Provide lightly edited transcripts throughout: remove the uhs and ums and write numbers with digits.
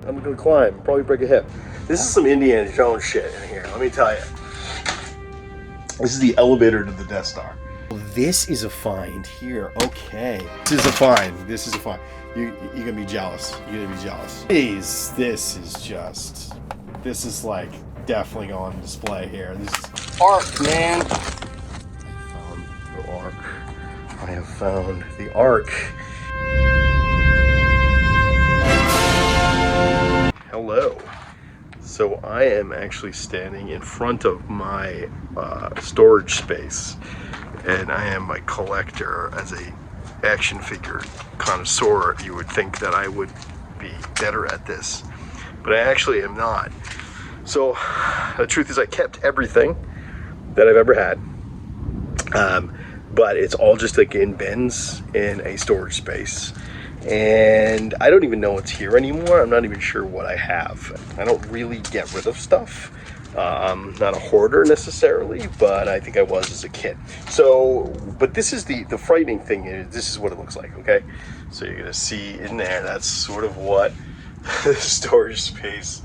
I'm gonna climb, probably break a hip. This is some Indiana Jones shit in here, let me tell you. This is the elevator to the Death Star. This is a find here, okay. This is a find, this is a find. You're gonna be jealous, you're gonna be jealous. Jeez, this is like definitely on display here. This is art, man. I have found the Ark. Hello. So I am actually standing in front of my storage space, and I am a collector. As a action figure connoisseur, you would think that I would be better at this, but I actually am not. So the truth is I kept everything that I've ever had, but it's all just like in bins in a storage space. And I don't even know what's here anymore. I'm not even sure what I have. I don't really get rid of stuff. I'm not a hoarder necessarily, but I think I was as a kid. So, but this is the frightening thing is this is what it looks like, okay? So you're gonna see in there, that's sort of what the storage space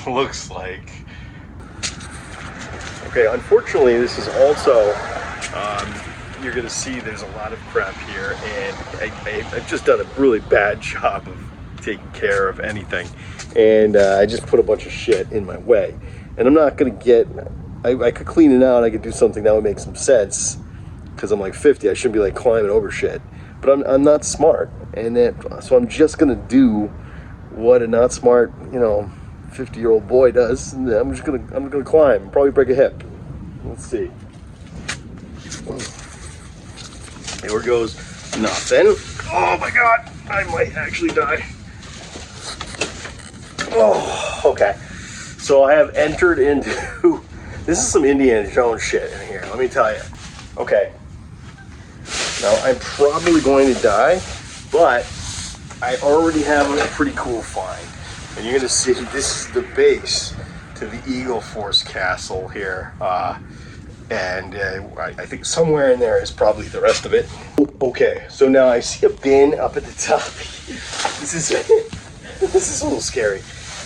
looks like. Okay, unfortunately, this is also, you're gonna see there's a lot of crap here, and I've just done a really bad job of taking care of anything, and I just put a bunch of shit in my way, and I'm not gonna get, I could clean it out, I could do something that would make some sense, because I'm like 50, I shouldn't be like climbing over shit, but I'm not smart, and so I'm just gonna do what a not smart, 50-year-old boy does, and I'm gonna climb, probably break a hip. Let's see. Here goes nothing. Oh my god, I might actually die. Oh, okay. So I have entered into, this is some Indiana Jones shit in here, let me tell you. Okay. Now I'm probably going to die, but I already have a pretty cool find. And you're gonna see this is the base to the Eagle Force Castle here. And I think somewhere in there is probably the rest of it. Okay, so now I see a bin up at the top. This is a little scary.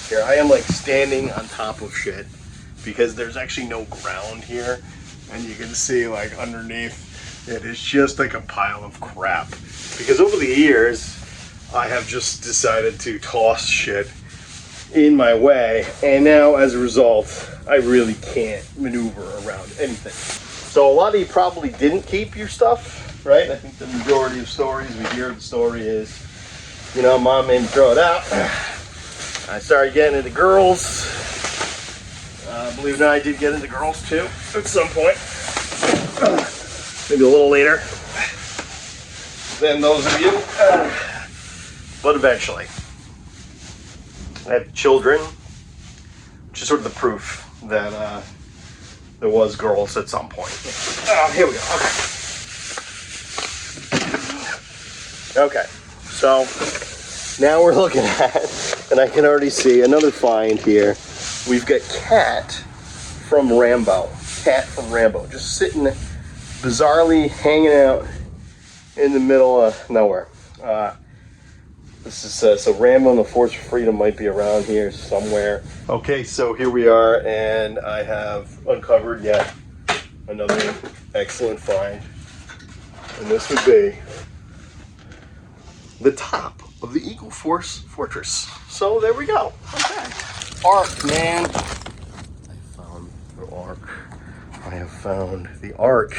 Here I am like standing on top of shit because there's actually no ground here, and you can see like underneath it is just like a pile of crap. Because over the years I have just decided to toss shit in my way, and now as a result I really can't maneuver around anything. So a lot of you probably didn't keep your stuff, right? I think the majority of stories we hear, the story is, mom made me throw it out. I started getting into girls. Believe it or not, I did get into girls too at some point. Maybe a little later than those of you, but eventually. I have children, which is sort of the proof that there was girls at some point. Here we go. Okay, so now we're looking at, and I can already see another find here. We've got Cat from Rambo. Cat from Rambo, just sitting bizarrely hanging out in the middle of nowhere. This is so Rambo and the Force for Freedom might be around here somewhere. Okay, so here we are, and I have uncovered yet another excellent find, and this would be the top of the Eagle Force Fortress. So there we go. Okay, Ark, man. I found the Ark. I have found the Ark.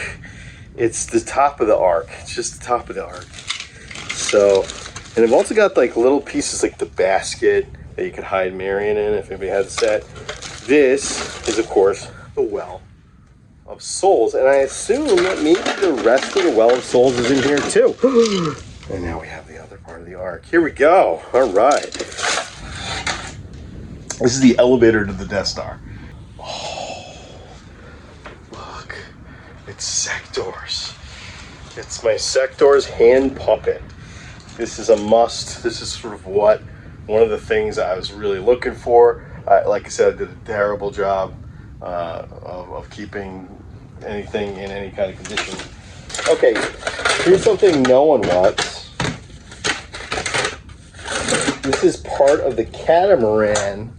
It's the top of the Ark. It's just the top of the Ark. So. And I've also got like little pieces like the basket that you could hide Marion in if anybody had a set. This is, of course, the Well of Souls. And I assume that maybe the rest of the Well of Souls is in here too. And now we have the other part of the Ark. Here we go. All right. This is the elevator to the Death Star. Oh, look. It's SECTAURS. It's my SECTAURS hand puppet. This is a must. This is sort of one of the things I was really looking for. Like I said, I did a terrible job of keeping anything in any kind of condition. Okay, here's something no one wants. This is part of the catamaran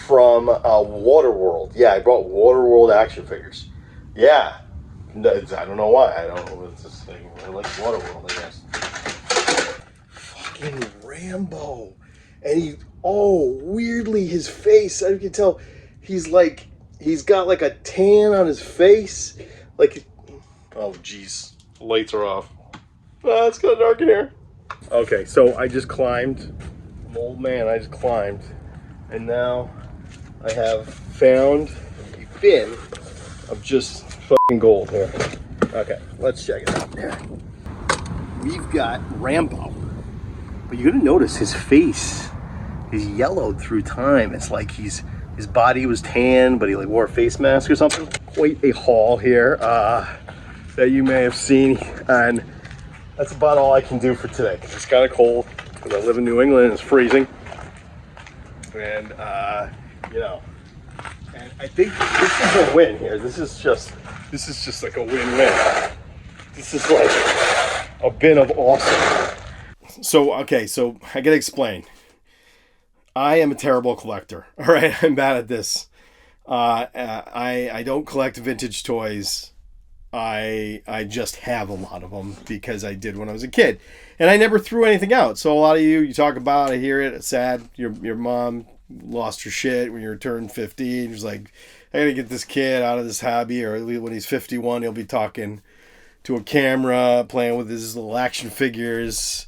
from Waterworld. Yeah, I brought Waterworld action figures. Yeah. I don't know why. I don't know. It's just like, I like Waterworld, I guess. Fucking Rambo. And weirdly, his face, I can tell he's got like a tan on his face. Like, oh, jeez. The lights are off. It's kind of dark in here. Okay, so I just climbed. I'm an old man, I just climbed. And now I have found a bin of just fucking gold here. Okay, let's check it out here. We've got Rambo. But you're gonna notice his face is yellowed through time. It's like his body was tan, but he like wore a face mask or something. Quite a haul here that you may have seen, and that's about all I can do for today. It's kind of cold because I live in New England and it's freezing, and you know. And I think this is a win here. This is just like a win-win. This is like a bin of awesome. So, okay, so I gotta explain. I am a terrible collector. All right, I'm bad at this. I don't collect vintage toys. I just have a lot of them because I did when I was a kid, and I never threw anything out. So a lot of you talk about, I hear it. It's sad. Your mom lost her shit when you turned 50. And was like, I gotta get this kid out of this hobby, or at least when he's 51, he'll be talking to a camera, playing with his little action figures.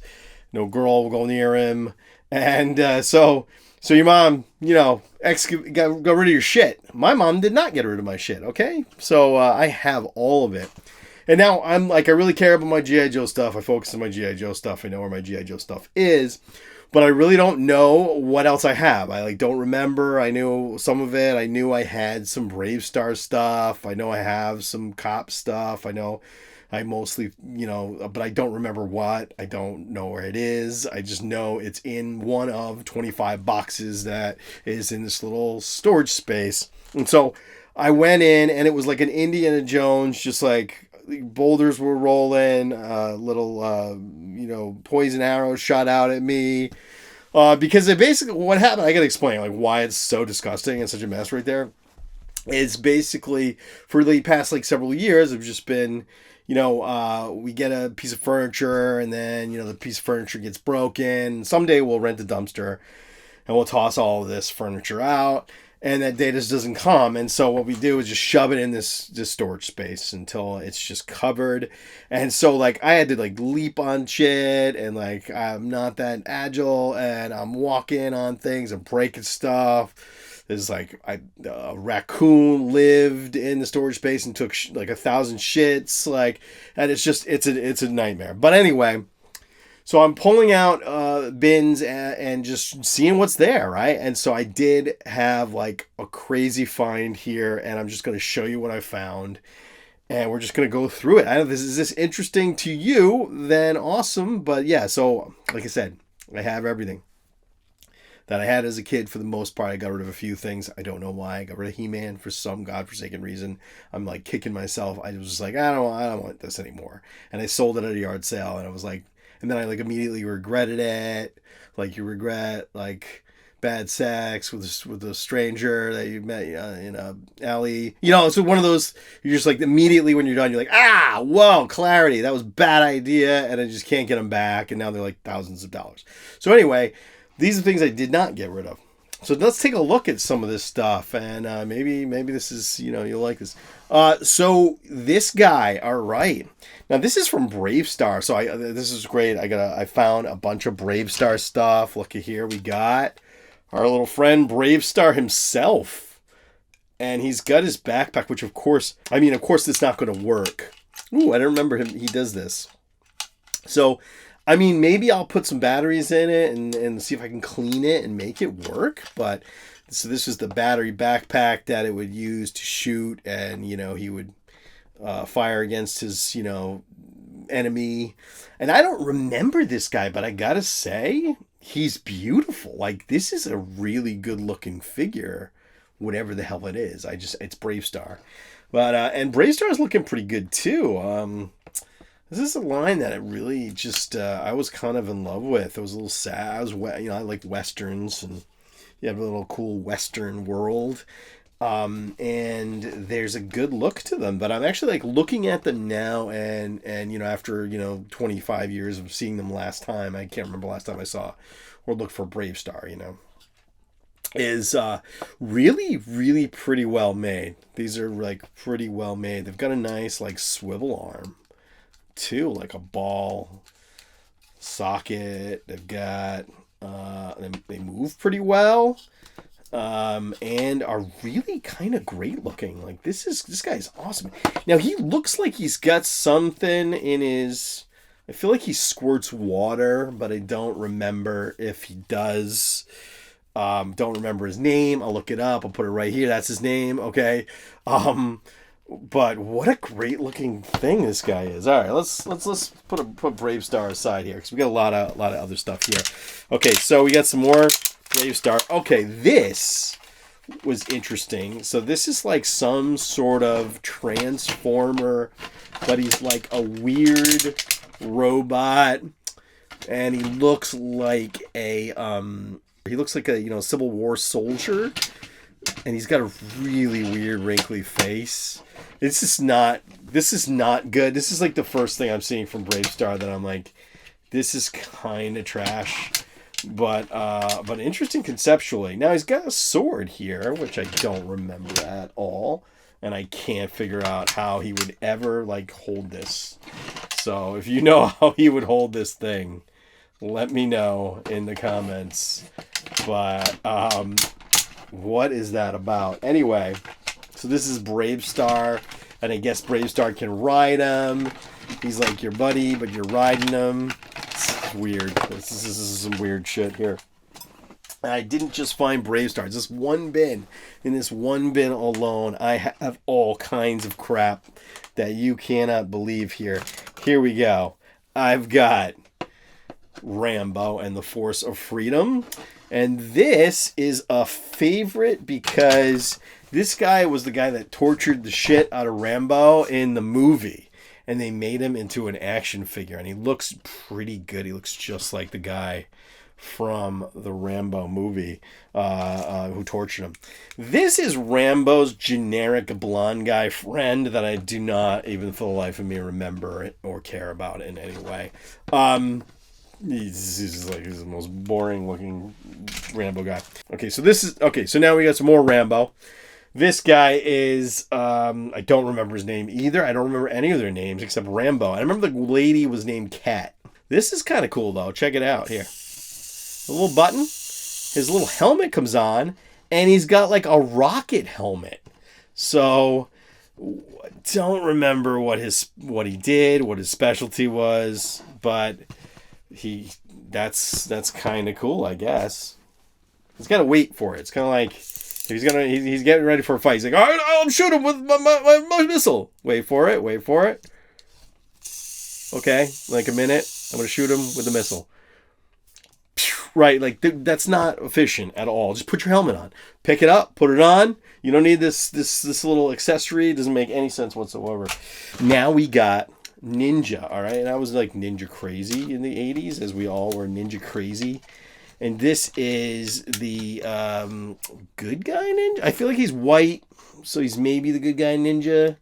No girl will go near him. And so your mom, got rid of your shit. My mom did not get rid of my shit, okay? So I have all of it. And now I'm like, I really care about my G.I. Joe stuff. I focus on my G.I. Joe stuff. I know where my G.I. Joe stuff is. But I really don't know what else I have. I don't remember. I knew some of it. I knew I had some Bravestarr stuff. I know I have some C.O.P.S stuff. I know I mostly, but I don't remember what. I don't know where it is. I just know it's in one of 25 boxes that is in this little storage space. And so I went in, and it was like an Indiana Jones, just like boulders were rolling, little, poison arrows shot out at me. Because basically what happened, I got to explain why it's so disgusting and such a mess right there. It's basically for the past several years, I've just been, we get a piece of furniture, and then, the piece of furniture gets broken. Someday we'll rent a dumpster and we'll toss all of this furniture out, and that day just doesn't come. And so what we do is just shove it in this storage space until it's just covered. And so I had to leap on shit, and I'm not that agile, and I'm walking on things and breaking stuff. There's a raccoon lived in the storage space and took 1,000 shits, and it's a nightmare. But anyway, so I'm pulling out bins and just seeing what's there, right? And so I did have a crazy find here, and I'm just going to show you what I found, and we're just going to go through it. I know is this interesting to you? Then awesome. But yeah, so like I said, I have everything that I had as a kid. For the most part, I got rid of a few things. I don't know why. I got rid of He-Man for some godforsaken reason. I'm kicking myself. I was just I don't want this anymore. And I sold it at a yard sale, and I was and then I immediately regretted it. You regret bad sex with a stranger that you met in a alley. It's one of those, you're just immediately when you're done, you're whoa, clarity. That was a bad idea, and I just can't get them back. And now they're thousands of dollars. So anyway, these are things I did not get rid of. So let's take a look at some of this stuff, and maybe this is, you'll like this. So this guy, all right. Now this is from Bravestarr. So this is great. I found a bunch of Bravestarr stuff. Look at here. We got our little friend Bravestarr himself, and he's got his backpack, which of course it's not going to work. Ooh, I don't remember him. He does this. So maybe I'll put some batteries in it and see if I can clean it and make it work. But so this is the battery backpack that it would use to shoot, and he would fire against his enemy. And I don't remember this guy, but I gotta say he's beautiful. This is a really good looking figure, whatever the hell it is. It's Bravestarr, but and Bravestarr is looking pretty good too. This is a line that I really just I was kind of in love with. It was a little sad. I like westerns, and you have a little cool western world. And there's a good look to them, but I'm actually like looking at them now, and after 25 years of seeing them last time, I can't remember last time I saw or looked for Bravestarr. Is really, really pretty well made. These are like pretty well made. They've got a nice like swivel arm too, like a ball socket. They've got they move pretty well. And are really kind of great looking. Like this guy's awesome. Now he looks like he's got something in his. I feel like he squirts water, but I don't remember if he does. Don't remember his name. I'll look it up. I'll put it right here. That's his name. Okay. But what a great looking thing this guy is. All right, let's put Bravestarr aside here because we got a lot of other stuff here. Okay, so we got some more Bravestarr. Okay, this was interesting. So this is like some sort of transformer, but he's like a weird robot, and he looks like a Civil War soldier, and he's got a really weird wrinkly face. This is not good. This is like the first thing I'm seeing from Bravestarr that I'm like, this is kind of trash. But interesting conceptually. Now he's got a sword here, which I don't remember at all, and I can't figure out how he would ever like hold this. So if you know how he would hold this thing, let me know in the comments. But what is that about? Anyway, so this is Bravestarr, and I guess Bravestarr can ride him. He's like your buddy, but you're riding him. It's weird. This is some weird shit here. And I didn't just find Bravestarr. It's just one bin. In this one bin alone, I have all kinds of crap that you cannot believe here. Here we go. I've got Rambo and the Force of Freedom. And this is a favorite because this guy was the guy that tortured the shit out of Rambo in the movie. And they made him into an action figure. And he looks pretty good. He looks just like the guy from the Rambo movie who tortured him. This is Rambo's generic blonde guy friend that I do not even for the life of me remember or care about in any way. He's the most boring looking Rambo guy. So now we got some more Rambo. This guy is I don't remember his name either. I don't remember any of their names except Rambo. I remember the lady was named Kat. This is kind of cool though. Check it out here. A little button. His little helmet comes on, and he's got like a rocket helmet. So don't remember what he did, what his specialty was, but that's kind of cool, I guess. He's got to wait for it. It's kind of like he's getting ready for a fight. He's like, I'll shoot him with my missile. Wait for it. Okay, like a minute. I'm going to shoot him with the missile. Right, like that's not efficient at all. Just put your helmet on. Pick it up, put it on. You don't need this little accessory. It doesn't make any sense whatsoever. Now we got Ninja, all right? And I was like ninja crazy in the 80s, as we all were ninja crazy. And this is the good guy ninja. I feel like he's white, so he's maybe the good guy ninja.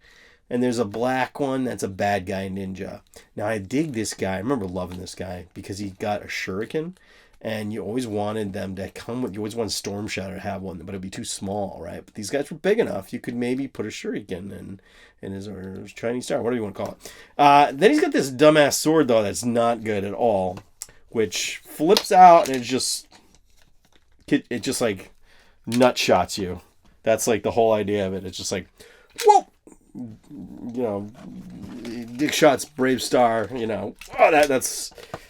And there's a black one that's a bad guy ninja. Now I dig this guy. I remember loving this guy because he got a shuriken. And you always wanted them to come with, you always wanted Storm Shadow to have one, but it'd be too small, right? But these guys were big enough. You could maybe put a shuriken in his Chinese star, whatever you want to call it. Then he's got this dumbass sword, though, that's not good at all, which flips out and it just like nut shots you. That's like the whole idea of it. It's just like, whoa! Dick shots Bravestarr,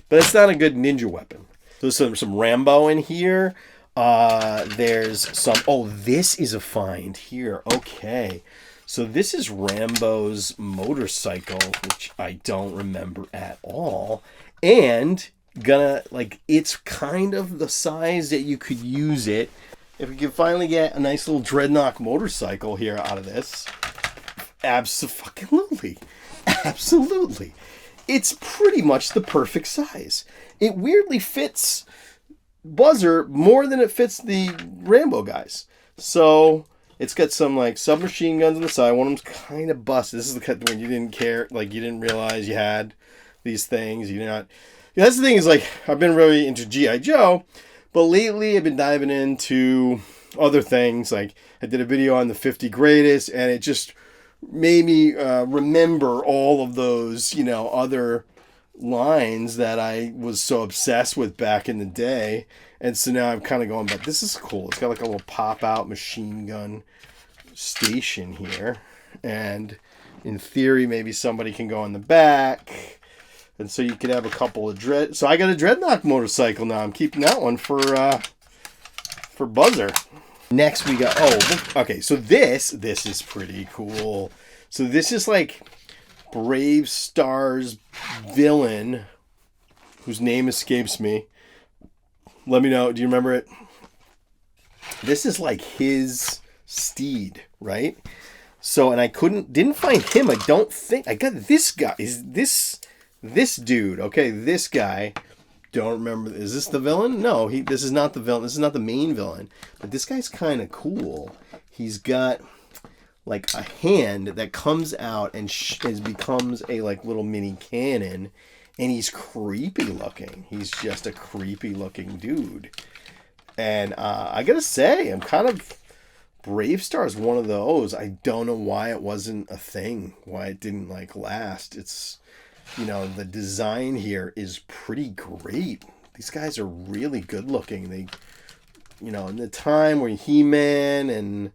but it's not a good ninja weapon. So there's some Rambo in here. There's some... Oh, this is a find here. Okay. So this is Rambo's motorcycle, which I don't remember at all. And it's kind of the size that you could use it. If we can finally get a nice little Dreadnought motorcycle here out of this. Absolutely. it's pretty much the perfect size. It weirdly fits Buzzer more than it fits the Rambo guys. So it's got some like submachine guns on the side. One of them's kind of busted. This is the cut when you didn't care, like you didn't realize you had these things. You did not. Yeah, that's the thing is like I've been really into G.I. Joe, but lately I've been diving into other things. Like I did a video on the 50 greatest, and it just made me remember all of those, you know, other lines that I was so obsessed with back in the day. And so now I'm kind of going, but this is cool. It's got like a little pop-out machine gun station here. And in theory, maybe somebody can go on the back. And so you could have a couple of So I got a Dreadnought motorcycle now. I'm keeping that one for Buzzer. Next we got, okay, so this is pretty cool. So this is like Bravestarr's villain, whose name escapes me. Let me know. Do you remember it? This is like his steed, right? So, and I didn't find him. I don't think I got this guy. Is this dude? Okay, this guy. Don't remember. Is this the villain? No, this is not the villain. This is not the main villain. But this guy's kind of cool. He's got like a hand that comes out and becomes a like little mini cannon. And he's creepy looking. He's just a creepy looking dude. And I gotta say, I'm kind of... Bravestarr is one of those. I don't know why it wasn't a thing. Why it didn't like last. It's, you know, the design here is pretty great. These guys are really good looking. They, you know, in the time where He-Man and,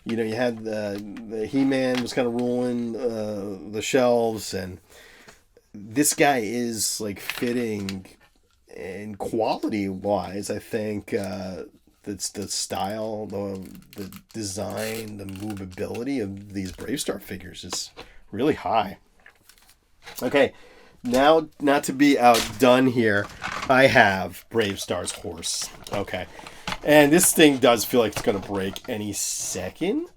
you know, you had the He-Man was kind of ruling the shelves, and this guy is like fitting, and quality wise, I think that's the style, the design, the movability of these Bravestarr figures is really high. Okay, now not to be outdone here, I have Bravestarr's horse. Okay, and this thing does feel like it's gonna break any second,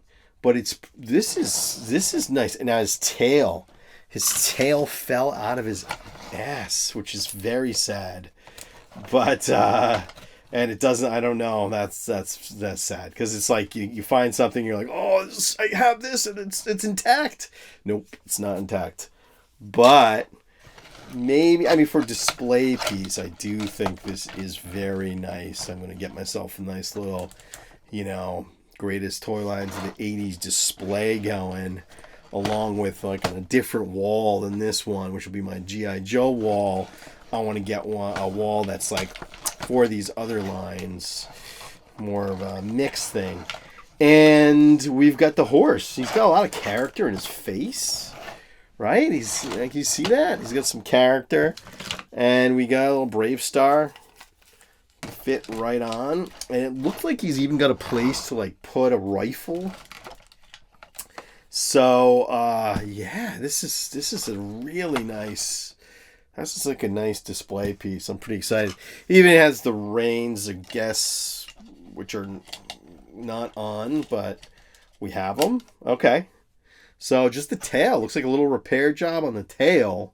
but this is nice. And now his tail fell out of his ass, which is very sad. But and it doesn't. I don't know. That's sad, because it's like you find something, you're like, oh, I have this and it's intact. Nope, it's not intact. But maybe, I mean, for display piece, I do think this is very nice. I'm gonna get myself a nice little, you know, greatest toy lines of the 80s display going, along with like on a different wall than this one, which will be my G.I. Joe wall. I want to get a wall that's like for these other lines, more of a mixed thing. And we've got the horse. He's got a lot of character in his face, right? He's like, you see that? He's got some character. And we got a little Bravestarr, fit right on. And it looks like he's even got a place to like put a rifle. So yeah, this is a really nice. This is like a nice display piece. I'm pretty excited. It even has the reins, I guess, which are not on, but we have them. Okay. So just the tail. Looks like a little repair job on the tail.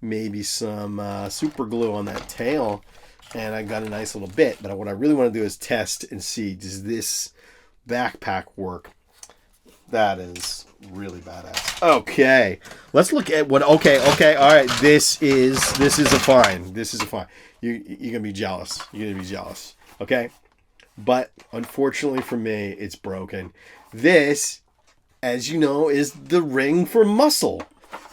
Maybe some super glue on that tail. And I got a nice little bit. But what I really want to do is test and see, does this backpack work? That is really badass. Okay, let's look at what. Okay, all right. This is a fine. This is a fine. You're gonna be jealous. You're gonna be jealous. Okay, but unfortunately for me, it's broken. This, as you know, is the ring for muscle,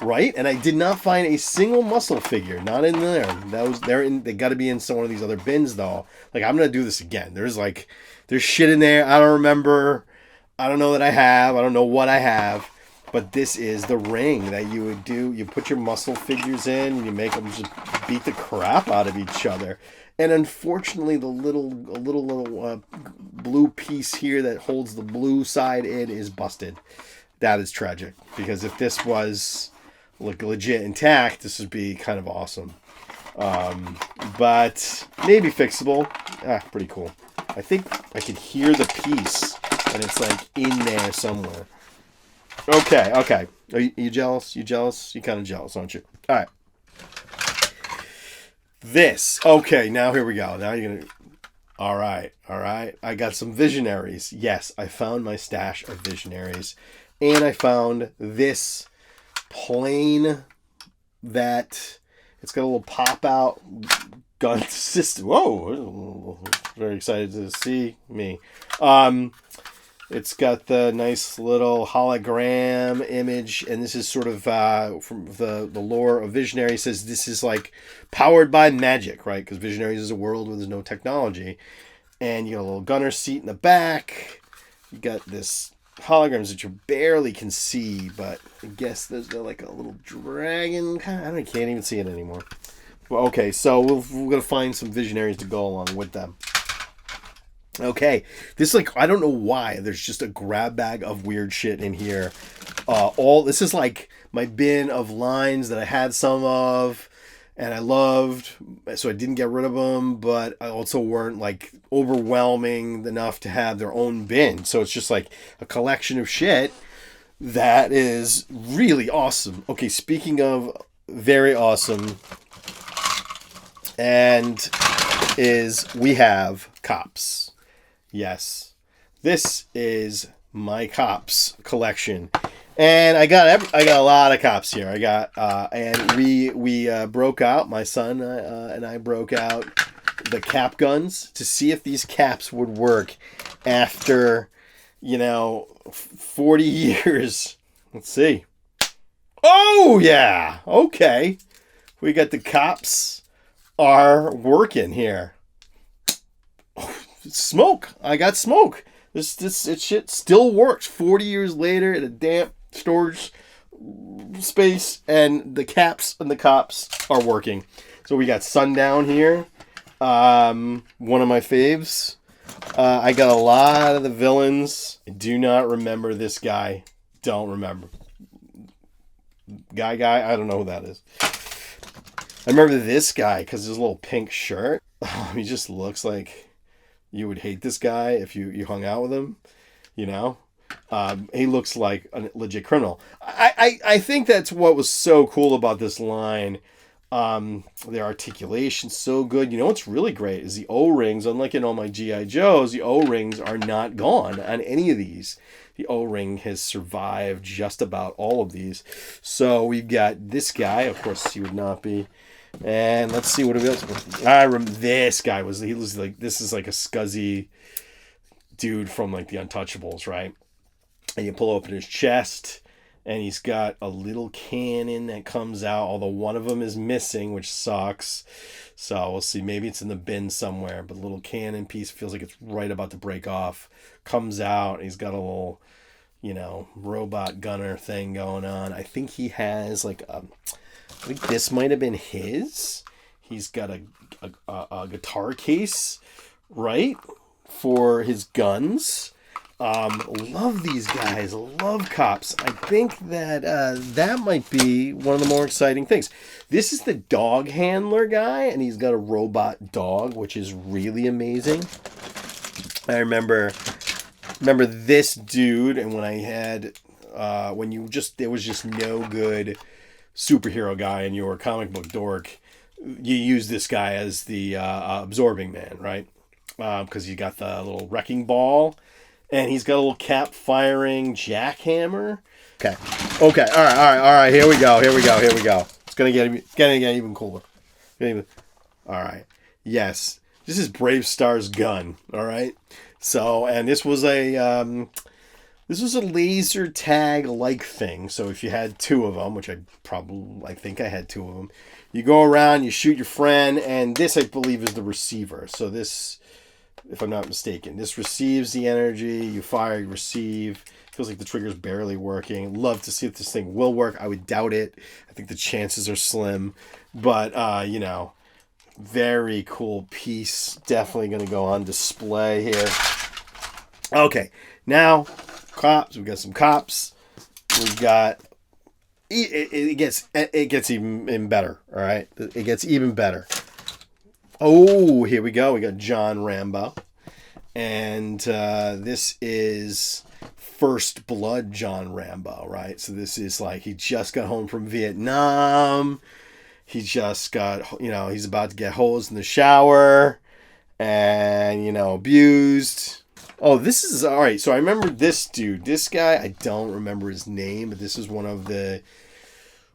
right? And I did not find a single muscle figure. Not in there. They got to be in some one of these other bins though. Like, I'm gonna do this again. There's shit in there. I don't remember. I don't know that I have. I don't know what I have. But this is the ring that you would do. You put your muscle figures in, and you make them just beat the crap out of each other. And unfortunately, the little blue piece here that holds the blue side in is busted. That is tragic, because if this was like legit intact, this would be kind of awesome. But maybe fixable. Pretty cool. I think I could hear the piece, and it's like in there somewhere. Okay. Are you jealous? You jealous? You're kind of jealous, aren't you? All right. this. Okay, now here we go. Now you're going to... All right. I got some Visionaries. Yes, I found my stash of Visionaries. And I found this plane that... It's got a little pop-out gun system. Whoa! Very excited to see me. It's got the nice little hologram image, and this is sort of from the lore of Visionary. It says this is like powered by magic, right? Because Visionaries is a world where there's no technology. And you got a little gunner seat in the back. You got this holograms that you barely can see, but I guess there's like a little dragon. I can't even see it anymore. Well, okay, so we're going to find some Visionaries to go along with them. Okay, this is like, I don't know why, there's just a grab bag of weird shit in here. This is like my bin of lines that I had some of and I loved, so I didn't get rid of them, but I also weren't like overwhelming enough to have their own bin. So it's just like a collection of shit that is really awesome. Okay, speaking of very awesome, and we have C.O.P.S. Yes, this is my C.O.P.S. collection, and I got a lot of C.O.P.S. here. I got and we broke out. My son and I broke out the cap guns to see if these caps would work after 40 years. Let's see. Oh yeah, okay. We got the C.O.P.S. are working here. Smoke. I got smoke. This shit still works 40 years later in a damp storage space, and the caps and the C.O.P.S. are working. So we got Sundown here. One of my faves. I got a lot of the villains. I do not remember this guy. Don't remember. Guy. I don't know who that is. I remember this guy because his little pink shirt. He just looks like you would hate this guy if you hung out with him, He looks like a legit criminal. I think that's what was so cool about this line. Their articulation's so good. What's really great is the O-rings. Unlike in all my G.I. Joes, the O-rings are not gone on any of these. The O-ring has survived just about all of these. So we've got this guy. Of course, he would not be. And let's see what it is. I remember this guy was like, this is like a scuzzy dude from like the Untouchables, right? And you pull open his chest and he's got a little cannon that comes out, although one of them is missing, which sucks. So we'll see. Maybe it's in the bin somewhere, but the little cannon piece feels like it's right about to break off. Comes out and he's got a little, robot gunner thing going on. I think he has like I think this might have been his. He's got a guitar case, right, for his guns. Love these guys. Love C.O.P.S. I think that that might be one of the more exciting things. This is the dog handler guy, and he's got a robot dog, which is really amazing. I remember this dude, and when I had there was just no good superhero guy and you're a comic book dork, you use this guy as the absorbing man, right? Because you got the little wrecking ball, and he's got a little cap firing jackhammer. Okay, all right. Here we go. It's gonna get even cooler. All right. Yes, this is Bravestarr's gun. All right. So, and this was a laser tag like thing. So if you had two of them, which I think I had two of them, you go around, you shoot your friend, and this I believe is the receiver. So this, if I'm not mistaken, this receives the energy. You fire, you receive. Feels like the trigger's barely working. Love to see if this thing will work. I would doubt it. I think the chances are slim. But very cool piece. Definitely going to go on display here. Okay, now C.O.P.S. We've got some C.O.P.S. We've got it gets even better. All right, it gets even better. Oh, here we go. We got John Rambo, and this is First Blood John Rambo, right? So this is like he just got home from Vietnam. He just got, he's about to get hosed in the shower and, abused. Oh, this is, all right, so I remember this dude. This guy, I don't remember his name, but this is one of the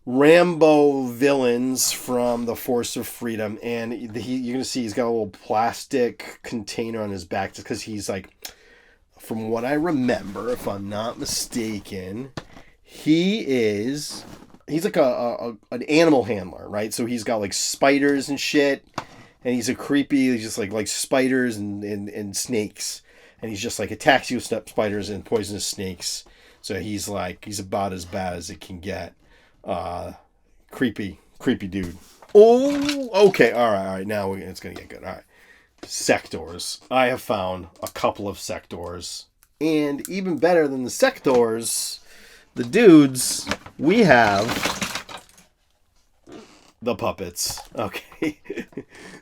Rambo villains from the Force of Freedom. And you're going to see he's got a little plastic container on his back just because he's like, from what I remember, if I'm not mistaken, he's like an animal handler, right? So he's got like spiders and shit, and he's just like spiders and snakes, and he's just like attacks you with spiders and poisonous snakes. So he's about as bad as it can get. Creepy dude. Oh, okay, all right. Now it's gonna get good. All right. Sectors. I have found a couple of sectors. And even better than the sectors, the dudes, we have the puppets. Okay.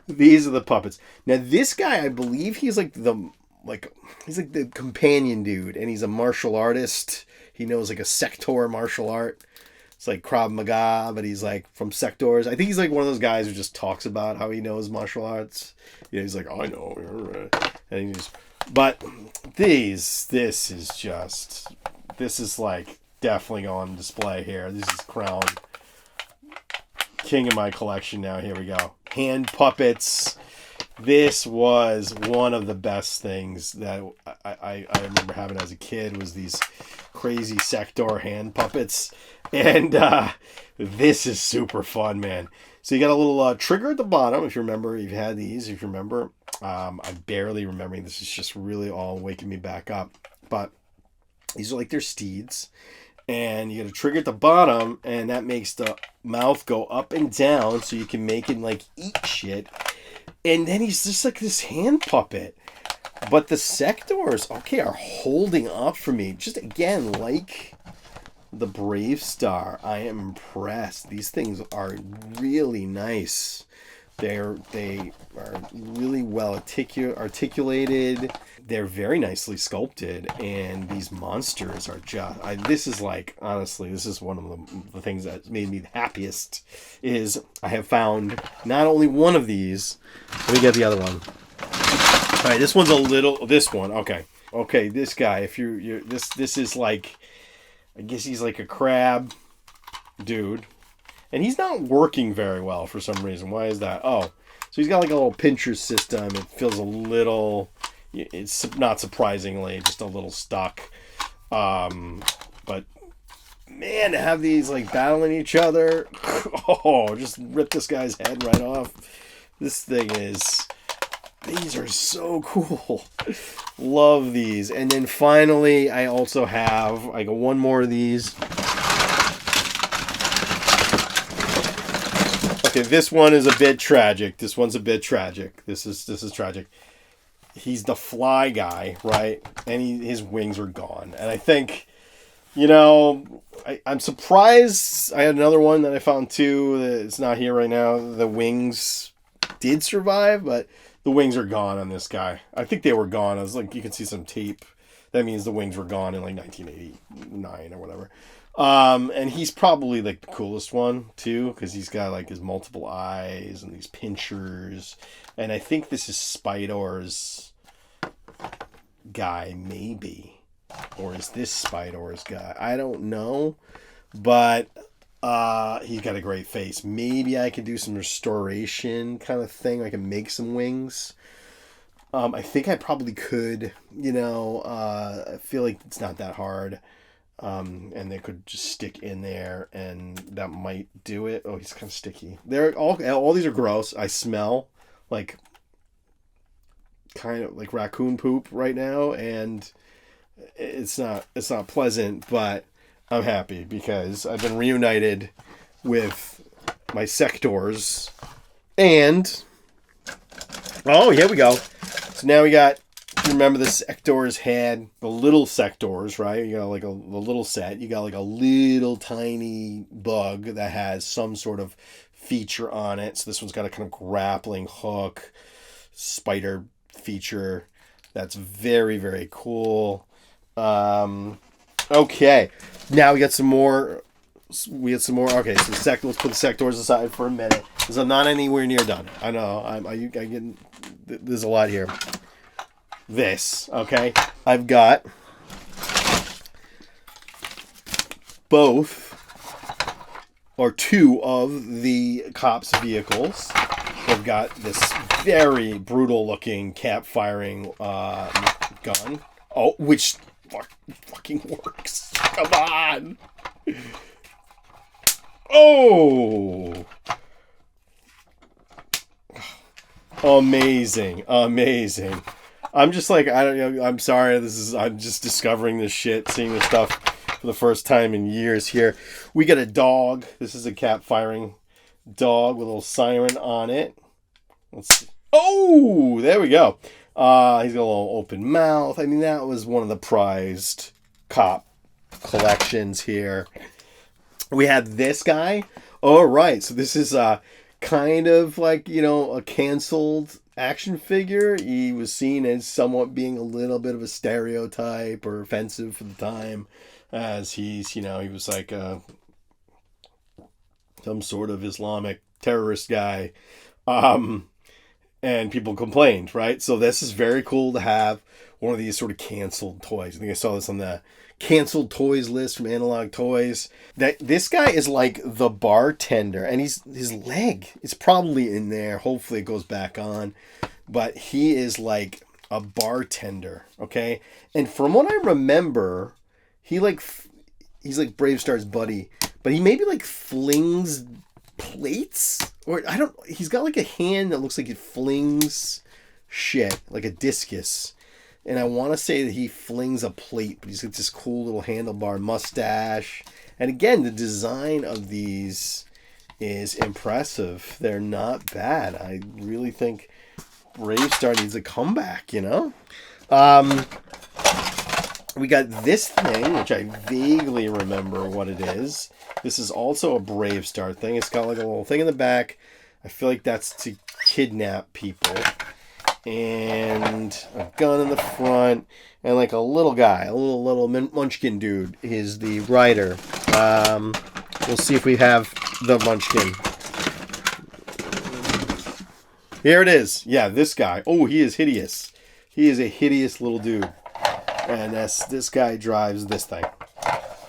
These are the puppets. Now this guy, I believe he's like the companion dude, and he's a martial artist. He knows like a sector martial art. It's like Krav Maga, but he's like from sectors. I think he's like one of those guys who just talks about how he knows martial arts. Yeah, he's like, I know. And he just, but this is like definitely on display here. This is crown king of my collection now. Here we go. Hand puppets. This was one of the best things that I remember having as a kid, was these crazy sector hand puppets. And this is super fun, man. So you got a little trigger at the bottom, if you remember. You've had these, if you remember. I'm barely remembering. This is just really all waking me back up. But these are like their steeds. And you got a trigger at the bottom, and that makes the mouth go up and down so you can make him like eat shit. And then he's just like this hand puppet. But the sectors, okay, are holding up for me. Just again, like the Bravestarr, I am impressed. These things are really nice. They are really well articulated. They're very nicely sculpted, and these monsters are just. This is like, honestly, this is one of the things that made me the happiest. Is I have found not only one of these. Let me get the other one. All right, this one's a little. This one, okay. This guy, if you're this is like, I guess he's like a crab dude. And he's not working very well for some reason. Why is that? Oh, so he's got like a little pincher system. It feels a little, it's not surprisingly, just a little stuck. But man, to have these like battling each other, oh, just rip this guy's head right off. These are so cool. Love these. And then finally, I also have, I got one more of these. Okay, this one is a bit tragic. This one's a bit tragic. This is tragic. He's the fly guy, right? And his wings are gone. And I think, I'm surprised. I had another one that I found too. It's not here right now. The wings did survive, but the wings are gone on this guy. I think they were gone. I was like, you can see some tape. That means the wings were gone in like 1989 or whatever. And he's probably like the coolest one too, because he's got like his multiple eyes and these pinchers. And I think this is SECTAURS guy, maybe. Or is this SECTAURS guy? I don't know. But he's got a great face. Maybe I could do some restoration kind of thing. I can make some wings. I think I probably could, I feel like it's not that hard. And they could just stick in there, and that might do it. Oh, he's kind of sticky. They're all these are gross. I smell like kind of like raccoon poop right now, and it's not pleasant, but I'm happy because I've been reunited with my sectors. And oh, here we go. So now we got, remember the sectors had the little sectors, right? You got like a little set. You got like a little tiny bug that has some sort of feature on it. So this one's got a kind of grappling hook, spider feature. That's very, very cool. Okay. Now we got some more we had some more. Okay, so let's put the sectors aside for a minute because I'm not anywhere near done. I know I get there's a lot here. This, okay, I've got both or two of the C.O.P.S vehicles. I've got this very brutal looking cap firing gun. Oh, which fucking works. Come on. Oh. Amazing. I'm just like, I don't know. I'm sorry. I'm just discovering this shit, seeing this stuff for the first time in years here. We got a dog. This is a cap firing dog with a little siren on it. Let's see. Oh, there we go. He's got a little open mouth. I mean, that was one of the prized cop collections here. We had this guy. All right. So this is kind of like, a canceled action figure. He was seen as somewhat being a little bit of a stereotype or offensive for the time, as he was like some sort of Islamic terrorist guy. And people complained, right? So this is very cool to have one of these sort of canceled toys. I think I saw this on the canceled toys list from Analog Toys. That this guy is like the bartender, and his leg is probably in there. Hopefully it goes back on, but he is like a bartender, okay? And from what I remember, he's like Bravestarr's buddy, but he maybe like flings plates, or he's got like a hand that looks like it flings shit, like a discus. And I want to say that he flings a plate, but he's got this cool little handlebar mustache. And again, the design of these is impressive. They're not bad. I really think Bravestarr needs a comeback, We got this thing, which I vaguely remember what it is. This is also a Bravestarr thing. It's got like a little thing in the back. I feel like that's to kidnap people. And a gun in the front. And like a little guy, a little munchkin dude is the rider. We'll see if we have the munchkin. Here it is. Yeah, this guy. Oh, he is hideous. He is a hideous little dude. And this guy drives this thing,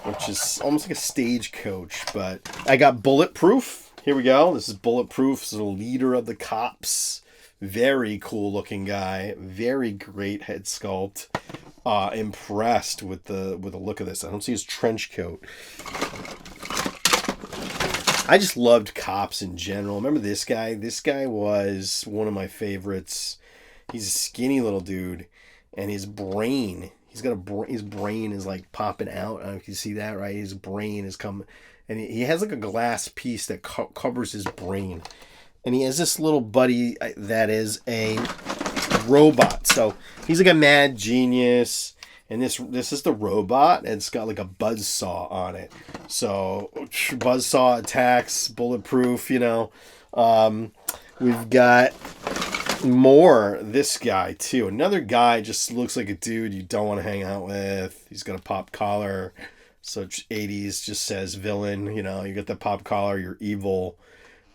which is almost like a stagecoach. But I got Bulletproof. Here we go. This is Bulletproof. This is the leader of the C.O.P.S. Very cool looking guy. Very great head sculpt. Impressed with the look of this. I don't see his trench coat. I just loved C.O.P.S. in general. Remember this guy? This guy was one of my favorites. He's a skinny little dude, and his brain. His brain is like popping out. I don't know if you see that, right? His brain is coming, and he has like a glass piece that covers his brain. And he has this little buddy that is a robot. So he's like a mad genius. And this is the robot. And it's got like a buzzsaw on it. So buzzsaw attacks, bulletproof, We've got more. This guy too. Another guy just looks like a dude you don't want to hang out with. He's got a pop collar. So 80s just says villain. You got the pop collar, you're evil.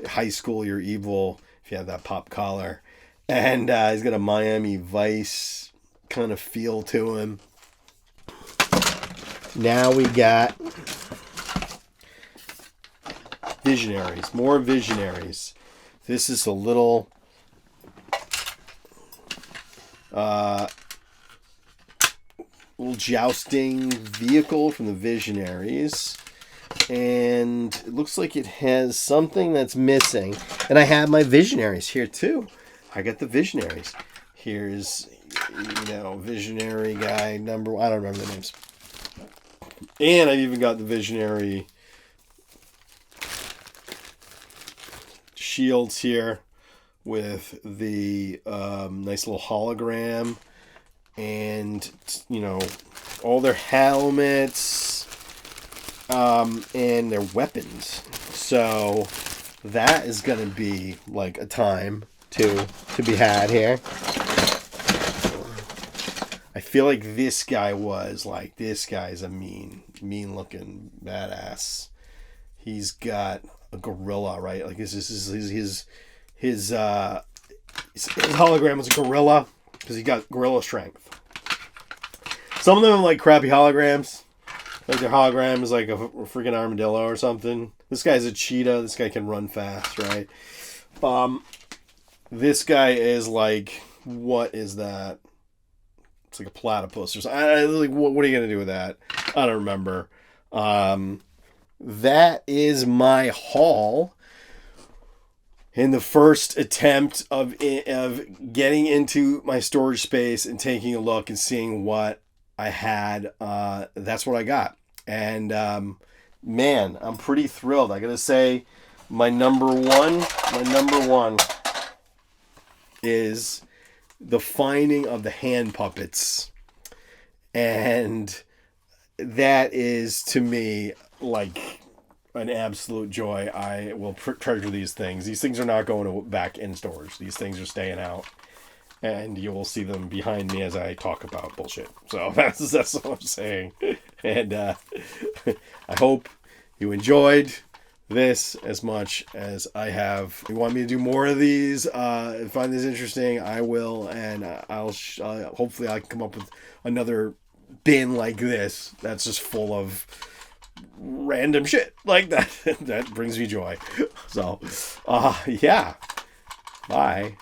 High school, you're evil if you have that pop collar. And he's got a Miami Vice kind of feel to him. Now we got Visionaries. More Visionaries. This is a little jousting vehicle from the Visionaries. And it looks like it has something that's missing. And I have my Visionaries here too. I got the Visionaries. Here's, Visionary guy number, I don't remember the names. And I've even got the Visionary shields here with the nice little hologram. And, all their helmets. And their weapons. So that is going to be like a time to be had here. I feel like this guy's a mean looking badass. he's got a gorilla, right? Like his hologram is a gorilla because he got gorilla strength. Some of them are like crappy holograms. Like their hologram is like a freaking armadillo or something. This guy's a cheetah. This guy can run fast, right? This guy is like, what is that? It's like a platypus or something. Like, what are you gonna do with that? I don't remember. That is my haul. In the first attempt of getting into my storage space and taking a look and seeing what I had, that's what I got. And man, I'm pretty thrilled. I gotta say, my number one is the finding of the hand puppets. And that is, to me, like an absolute joy. I will treasure these things. These things are not going back in storage. These things are staying out. And you will see them behind me as I talk about bullshit. So that's what I'm saying. And I hope you enjoyed this as much as I have. If you want me to do more of these, find this interesting, I will. And I'll hopefully I can come up with another bin like this that's just full of random shit like that. That brings me joy. So, yeah. Bye.